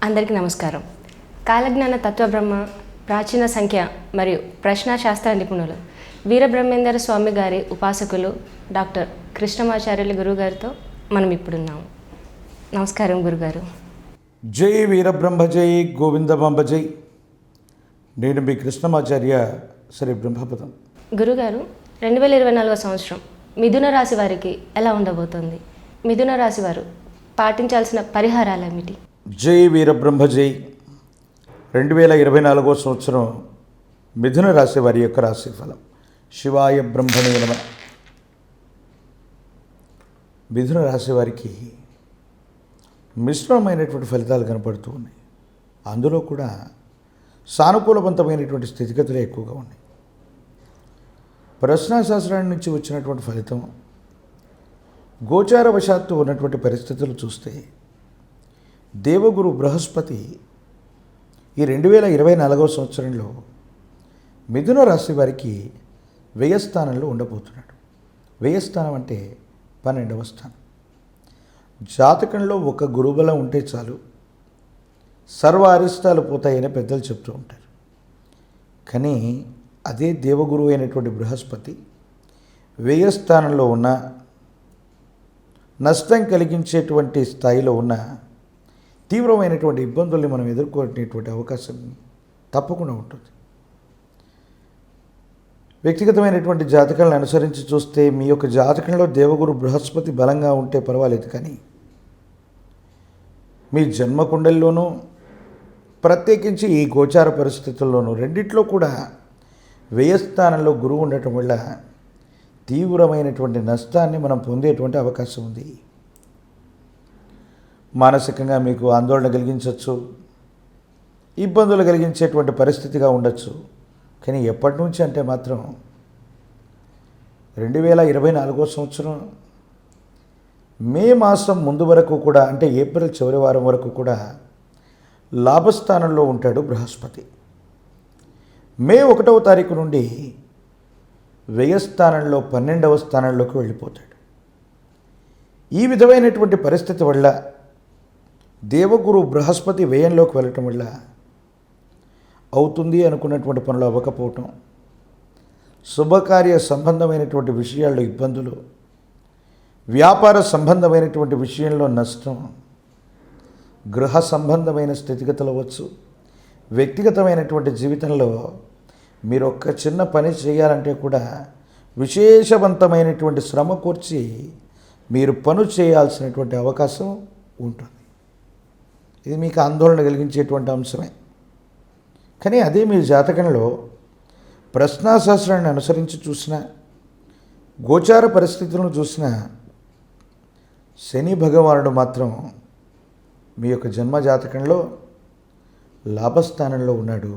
అందరికీ నమస్కారం. కాలజ్ఞాన తత్వబ్రహ్మ, ప్రాచీన సంఖ్య మరియు ప్రశ్నాశాస్త్ర నిపుణులు వీరబ్రహ్మేందర స్వామి గారి ఉపాసకులు డాక్టర్ కృష్ణమాచార్యులు గురుగారితో మనం ఇప్పుడున్నాము. నమస్కారం గురుగారు. జై వీరబ్రహ్మ జై గోవిందమాంబ జై. నేను మీ కృష్ణమాచార్య శ్రీ బ్రహ్మపదం. గురుగారు, 2024 సంవత్సరం మిథున రాశి వారికి ఎలా ఉండబోతోంది? మిథున రాశి వారు పాటించాల్సిన పరిహారాలు ఏమిటి? జై వీరబ్రహ్మ జై. 2024 సంవత్సరం మిథున రాశి వారి యొక్క రాశి ఫలం. శివాయ బ్రహ్మణే నమః. మిథున రాశి వారికి మిశ్రమమైనటువంటి ఫలితాలు కనపడుతూ ఉన్నాయి. అందులో కూడా సానుకూలవంతమైనటువంటి స్థితిగతులే ఎక్కువగా ఉన్నాయి. ప్రశ్నాశాస్త్రం నుంచి వచ్చినటువంటి ఫలితం, గోచారవశాత్తు ఉన్నటువంటి పరిస్థితులు చూస్తే దేవగురు బృహస్పతి ఈ 2024 సంవత్సరంలో మిథున రాశి వారికి వ్యయస్థానంలో ఉండబోతున్నాడు. వ్యయస్థానం అంటే 12వ స్థానం. జాతకంలో ఒక గురుబలం ఉంటే చాలు, సర్వ అరిష్టాలు పోతాయని పెద్దలు చెప్తూ ఉంటారు. కానీ అదే దేవగురువు అయినటువంటి బృహస్పతి వ్యయస్థానంలో ఉన్న, నష్టం కలిగించేటువంటి స్థాయిలో ఉన్న తీవ్రమైనటువంటి ఇబ్బందుల్ని మనం ఎదుర్కొనేటువంటి అవకాశం తప్పకుండా ఉంటుంది. వ్యక్తిగతమైనటువంటి జాతకాలను అనుసరించి చూస్తే మీ యొక్క జాతకంలో దేవగురు బృహస్పతి బలంగా ఉంటే పర్వాలేదు, కానీ మీ జన్మకుండలిలోనూ ప్రత్యేకించి ఈ గోచార పరిస్థితుల్లోనూ రెండిట్లో కూడా వ్యయస్థానంలో గురువు ఉండటం వల్ల తీవ్రమైనటువంటి నష్టాన్ని మనం పొందేటువంటి అవకాశం ఉంది. మానసికంగా మీకు ఆందోళన కలిగించవచ్చు, ఇబ్బందులు కలిగించేటువంటి పరిస్థితిగా ఉండొచ్చు. కానీ ఎప్పటి నుంచి అంటే మాత్రం 2024 సంవత్సరం మే మాసం ముందు వరకు కూడా, అంటే ఏప్రిల్ చివరి వారం వరకు కూడా లాభస్థానంలో ఉంటాడు బృహస్పతి. మే 1వ తారీఖు నుండి వ్యయస్థానంలో 12వ స్థానంలోకి వెళ్ళిపోతాడు. ఈ విధమైనటువంటి పరిస్థితి వల్ల, దేవగురు బృహస్పతి వ్యయంలోకి వెళ్ళటం వల్ల అవుతుంది అనుకున్నటువంటి పనులు అవ్వకపోవటం, శుభకార్య సంబంధమైనటువంటి విషయాల్లో ఇబ్బందులు, వ్యాపార సంబంధమైనటువంటి విషయంలో నష్టం, గృహ సంబంధమైన స్థితిగతులు అవ్వచ్చు. వ్యక్తిగతమైనటువంటి జీవితంలో మీరు ఒక్క చిన్న పని చేయాలంటే కూడా విశేషవంతమైనటువంటి శ్రమ కూర్చి మీరు పని చేయాల్సినటువంటి అవకాశం ఉంటుంది. ఇది మీకు ఆందోళన కలిగించేటువంటి అంశమే. కానీ అదే మీ జాతకంలో ప్రశ్నాశాస్త్రాన్ని అనుసరించి చూసిన, గోచార పరిస్థితులను చూసిన శని భగవానుడు మాత్రం మీ యొక్క జన్మ జాతకంలో లాభస్థానంలో ఉన్నాడు.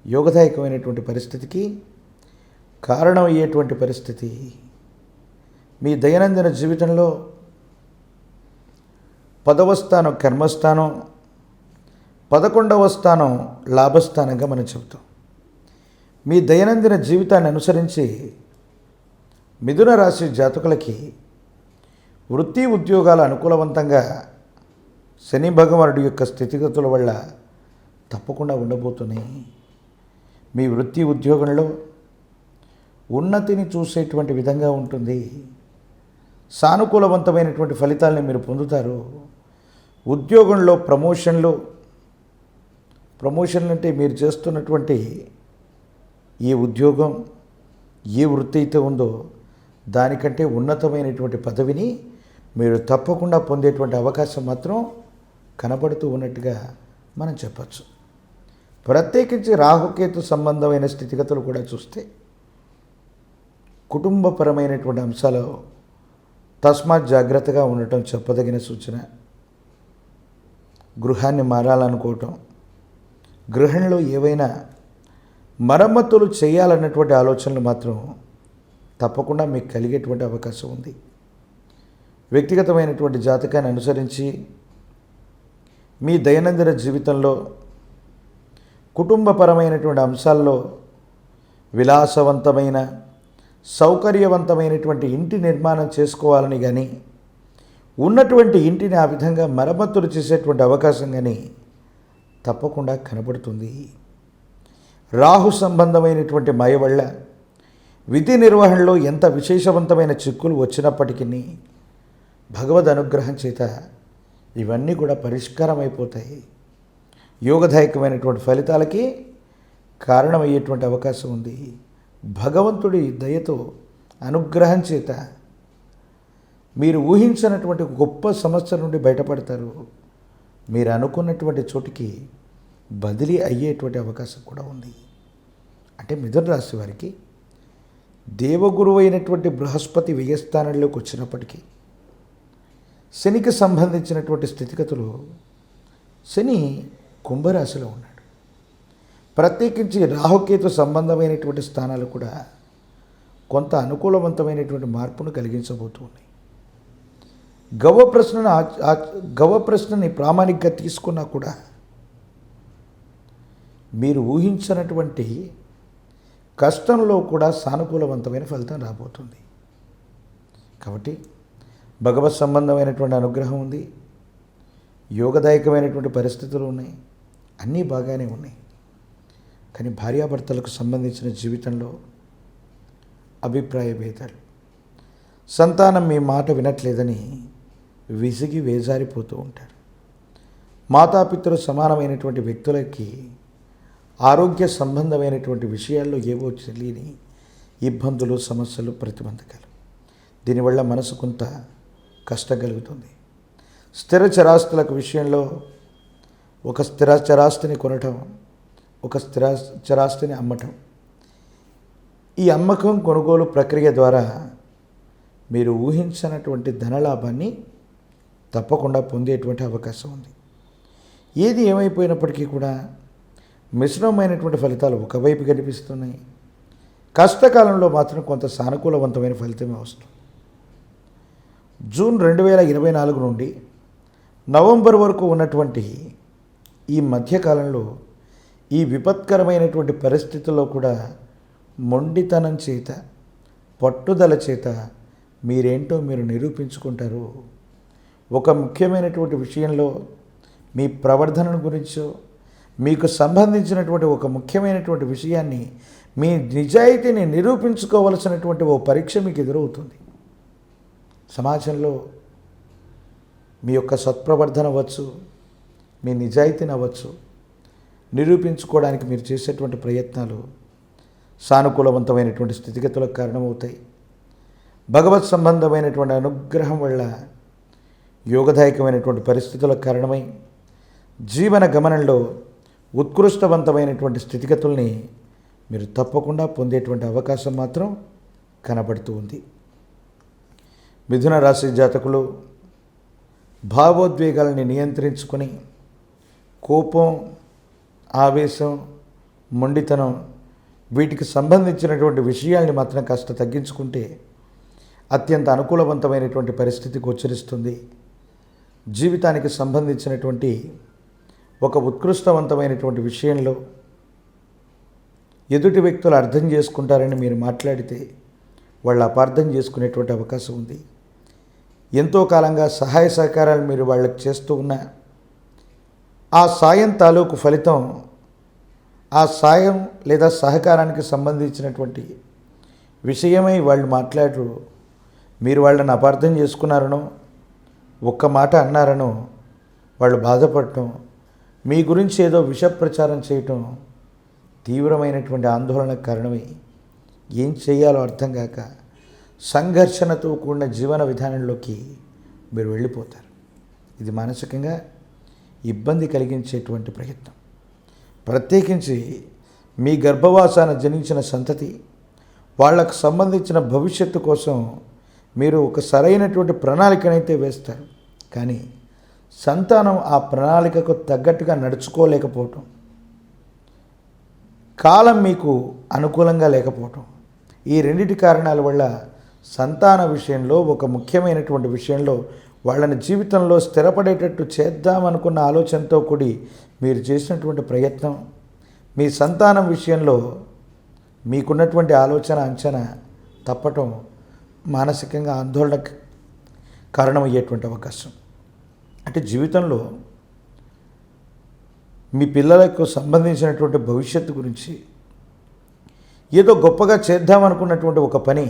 యోగదాయకమైనటువంటి పరిస్థితికి కారణమయ్యేటువంటి పరిస్థితి. మీ దైనందిన జీవితంలో 10వ స్థానం కర్మస్థానం, 11వ స్థానం లాభస్థానంగా మనం చెబుతాం. మీ దైనందిన జీవితాన్ని అనుసరించి మిథున రాశి జాతకులకి వృత్తి ఉద్యోగాల అనుకూలవంతంగా శని భగవానుడి యొక్క స్థితిగతుల వల్ల తప్పకుండా ఉండబోతున్నాయి. మీ వృత్తి ఉద్యోగంలో ఉన్నతిని చూసేటువంటి విధంగా ఉంటుంది. సానుకూలవంతమైనటువంటి ఫలితాలని మీరు పొందుతారు. ఉద్యోగంలో ప్రమోషన్లు అంటే మీరు చేస్తున్నటువంటి ఈ ఉద్యోగం, ఏ వృత్తి అయితే ఉందో దానికంటే ఉన్నతమైనటువంటి పదవిని మీరు తప్పకుండా పొందేటువంటి అవకాశం మాత్రం కనబడుతూ ఉన్నట్టుగా మనం చెప్పచ్చు. ప్రత్యేకించి రాహుకేతు సంబంధమైన స్థితిగతులు కూడా చూస్తే కుటుంబపరమైనటువంటి అంశాలు తస్మాత్ జాగ్రత్తగా ఉండటం చెప్పదగిన సూచన. గృహాన్ని మారాలనుకోవటం, గృహంలో ఏవైనా మరమ్మతులు చేయాలన్నటువంటి ఆలోచనలు మాత్రం తప్పకుండా మీకు కలిగేటువంటి అవకాశం ఉంది. వ్యక్తిగతమైనటువంటి జాతకాన్ని అనుసరించి మీ దైనందిన జీవితంలో కుటుంబపరమైనటువంటి అంశాల్లో విలాసవంతమైన, సౌకర్యవంతమైనటువంటి ఇంటి నిర్మాణం చేసుకోవాలని కానీ, ఉన్నటువంటి ఇంటిని ఆ విధంగా మరమ్మతులు చేసేటువంటి అవకాశం కానీ తప్పకుండా కనబడుతుంది. రాహు సంబంధమైనటువంటి మాయ వల్ల విధి నిర్వహణలో ఎంత విశేషవంతమైన చిక్కులు వచ్చినప్పటికీ భగవద్ అనుగ్రహం చేత ఇవన్నీ కూడా పరిష్కారం అయిపోతాయి. యోగదాయకమైనటువంటి ఫలితాలకి కారణమయ్యేటువంటి అవకాశం ఉంది. భగవంతుడి దయతో అనుగ్రహం చేత మీరు ఊహించినటువంటి గొప్ప సమస్య నుండి బయటపడతారు. మీరు అనుకున్నటువంటి చోటికి బదిలీ అయ్యేటువంటి అవకాశం కూడా ఉంది. అంటే మిథున రాశి వారికి దేవగురువు అయినటువంటి బృహస్పతి వ్యయస్థానంలోకి వచ్చినప్పటికీ శనికి సంబంధించినటువంటి స్థితిగతులు, శని కుంభరాశిలో ఉన్నాడు. ప్రత్యేకించి రాహుకేతు సంబంధమైనటువంటి స్థానాలు కూడా కొంత అనుకూలవంతమైనటువంటి మార్పును కలిగించబోతూ ఉన్నాయి. గవ ప్రశ్నని ప్రామాణికంగా తీసుకున్నా కూడా మీరు ఊహించినటువంటి కష్టంలో కూడా సానుకూలవంతమైన ఫలితం రాబోతుంది. కాబట్టి భగవత్ సంబంధమైనటువంటి అనుగ్రహం ఉంది, యోగదాయకమైనటువంటి పరిస్థితులు ఉన్నాయి, అన్నీ బాగానే ఉన్నాయి. కానీ భార్యాభర్తలకు సంబంధించిన జీవితంలో అభిప్రాయ భేదాలు, సంతానం మీ మాట వినట్లేదని విసిగి వేజారిపోతూ ఉంటారు. మాతాపితృ సమానమైనటువంటి వ్యక్తులకి ఆరోగ్య సంబంధమైనటువంటి విషయాల్లో ఏవో తెలియని ఇబ్బందులు, సమస్యలు, ప్రతిబంధకాలు, దీనివల్ల మనసు కొంత కష్టం కలుగుతుంది. స్థిర చరాస్తులకు విషయంలో ఒక స్థిర చరాస్తిని కొనటం, ఒక స్థిర చరాస్తిని అమ్మటం, ఈ అమ్మకం కొనుగోలు ప్రక్రియ ద్వారా మీరు ఊహించినటువంటి ధనలాభాన్ని తప్పకుండా పొందేటువంటి అవకాశం ఉంది. ఏది ఏమైపోయినప్పటికీ కూడా మిశ్రమమైనటువంటి ఫలితాలు ఒకవైపు కనిపిస్తున్నాయి. కష్టకాలంలో మాత్రం కొంత సానుకూలవంతమైన ఫలితమే వస్తుంది. జూన్ 2024 నుండి నవంబర్ వరకు ఉన్నటువంటి ఈ మధ్యకాలంలో ఈ విపత్కరమైనటువంటి పరిస్థితుల్లో కూడా మొండితనం చేత, పట్టుదల చేత మీరేంటో మీరు నిరూపించుకుంటారు. ఒక ముఖ్యమైనటువంటి విషయంలో మీ ప్రవర్ధన గురించో, మీకు సంబంధించినటువంటి ఒక ముఖ్యమైనటువంటి విషయాన్ని, మీ నిజాయితీని నిరూపించుకోవలసినటువంటి ఓ పరీక్ష మీకు ఎదురవుతుంది. సమాజంలో మీ యొక్క సత్ప్రవర్ధన అవ్వచ్చు, మీ నిజాయితీని అవ్వచ్చు, నిరూపించుకోవడానికి మీరు చేసేటువంటి ప్రయత్నాలు సానుకూలవంతమైనటువంటి స్థితిగతులకు కారణమవుతాయి. భగవత్ సంబంధమైనటువంటి అనుగ్రహం వల్ల యోగదాయకమైనటువంటి పరిస్థితులకు కారణమై జీవన గమనంలో ఉత్కృష్టవంతమైనటువంటి స్థితిగతుల్ని మీరు తప్పకుండా పొందేటువంటి అవకాశం మాత్రం కనబడుతూ ఉంది. మిథున రాశి జాతకులు భావోద్వేగాలని నియంత్రించుకొని కోపం, ఆవేశం, మొండితనం వీటికి సంబంధించినటువంటి విషయాల్ని మాత్రం కాస్త తగ్గించుకుంటే అత్యంత అనుకూలవంతమైనటువంటి పరిస్థితి గోచరిస్తుంది. జీవితానికి సంబంధించినటువంటి ఒక ఉత్కృష్టవంతమైనటువంటి విషయంలో ఎదుటి వ్యక్తులు అర్థం చేసుకుంటారని మీరు మాట్లాడితే వాళ్ళు అపార్థం చేసుకునేటువంటి అవకాశం ఉంది. ఎంతో కాలంగా సహాయ సహకారాలు మీరు వాళ్ళకి చేస్తూ ఉన్న ఆ సాయం తాలూకు ఫలితం, ఆ సాయం లేదా సహకారానికి సంబంధించినటువంటి విషయమై వాళ్ళు మాట్లాడరు. మీరు వాళ్ళని అపార్థం చేసుకున్నారనో, ఒక్క మాట అన్నారనో వాళ్ళు బాధపడటం, మీ గురించి ఏదో విష ప్రచారం చేయటం తీవ్రమైనటువంటి ఆందోళనకు కారణమై ఏం చేయాలో అర్థం కాక సంఘర్షణతో కూడిన జీవన విధానంలోకి మీరు వెళ్ళిపోతారు. ఇది మానసికంగా ఇబ్బంది కలిగించేటువంటి ప్రయత్నం. ప్రత్యేకించి మీ గర్భవాసాన జనించిన సంతతి వాళ్ళకు సంబంధించిన భవిష్యత్తు కోసం మీరు ఒక సరైనటువంటి ప్రణాళికనైతే వేస్తారు. కానీ సంతానం ఆ ప్రణాళికకు తగ్గట్టుగా నడుచుకోలేకపోవటం, కాలం మీకు అనుకూలంగా లేకపోవటం, ఈ రెండిటి కారణాల వల్ల సంతాన విషయంలో, ఒక ముఖ్యమైనటువంటి విషయంలో వాళ్ళని జీవితంలో స్థిరపడేటట్టు చేద్దామనుకున్న ఆలోచనతో కూడి మీరు చేసినటువంటి ప్రయత్నం, మీ సంతానం విషయంలో మీకున్నటువంటి ఆలోచన అంచనా తప్పటం మానసికంగా ఆందోళన కారణమయ్యేటువంటి అవకాశం. అంటే జీవితంలో మీ పిల్లలకు సంబంధించినటువంటి భవిష్యత్తు గురించి ఏదో గొప్పగా చేద్దామనుకున్నటువంటి ఒక పని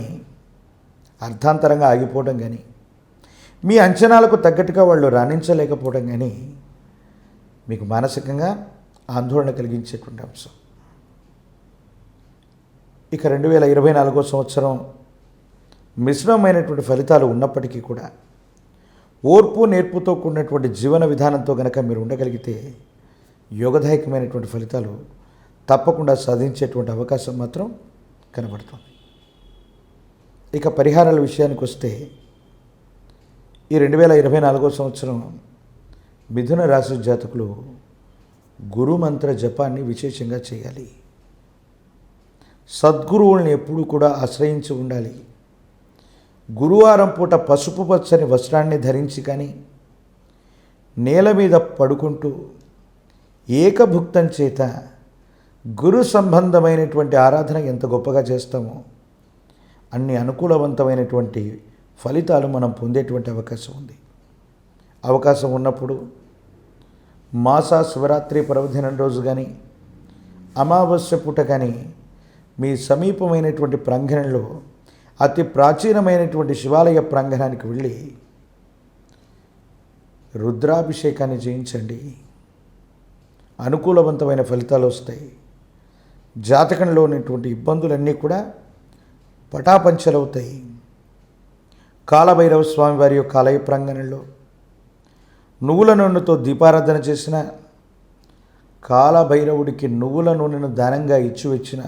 అర్థాంతరంగా ఆగిపోవడం కానీ, మీ అంచనాలకు తగ్గట్టుగా వాళ్ళు రాణించలేకపోవడం కానీ మీకు మానసికంగా ఆందోళన కలిగించేటువంటి అంశం. ఇక 2024 సంవత్సరం మిశ్రమమైనటువంటి ఫలితాలు ఉన్నప్పటికీ కూడా ఓర్పు నేర్పుతో కూడినటువంటి జీవన విధానంతో కనుక మీరు ఉండగలిగితే యోగదాయకమైనటువంటి ఫలితాలు తప్పకుండా సాధించేటువంటి అవకాశం మాత్రం కనబడుతుంది. ఇక పరిహారాల విషయానికి వస్తే ఈ 2024 సంవత్సరం మిథున రాశి జాతకులు గురు మంత్ర జపాన్ని విశేషంగా చేయాలి. సద్గురువుల్ని ఎప్పుడూ కూడా ఆశ్రయించి ఉండాలి. గురువారం పూట పసుపు పచ్చని వస్త్రాన్ని ధరించి కానీ, నేల మీద పడుకుంటూ ఏకభుక్తం చేత గురు సంబంధమైనటువంటి ఆరాధన ఎంత గొప్పగా చేస్తామో అన్ని అనుకూలవంతమైనటువంటి ఫలితాలు మనం పొందేటువంటి అవకాశం ఉంది. అవకాశం ఉన్నప్పుడు మాస శివరాత్రి పర్వదినం రోజు కానీ, అమావాస్య పూట కానీ మీ సమీపమైనటువంటి ప్రాంగణంలో అతి ప్రాచీనమైనటువంటి శివాలయ ప్రాంగణానికి వెళ్ళి రుద్రాభిషేకాన్ని చేయించండి. అనుకూలవంతమైన ఫలితాలు వస్తాయి. జాతకంలో ఉన్నటువంటి ఇబ్బందులన్నీ కూడా పటాపంచలవుతాయి. కాలభైరవ స్వామి వారి యొక్క ఆలయ ప్రాంగణంలో నువ్వుల నూనెతో దీపారాధన చేసిన, కాలభైరవుడికి నువ్వుల నూనెను దానంగా ఇచ్చి వచ్చిన,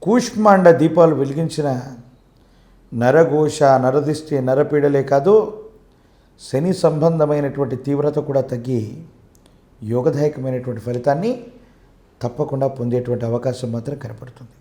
కూష్మాండ దీపాలు వెలిగించిన నరఘోష, నరదిష్టి, నరపీడలే కాదు శని సంబంధమైనటువంటి తీవ్రత కూడా తగ్గి యోగదాయకమైనటువంటి ఫలితాన్ని తప్పకుండా పొందేటువంటి అవకాశం మాత్రం కనపడుతుంది.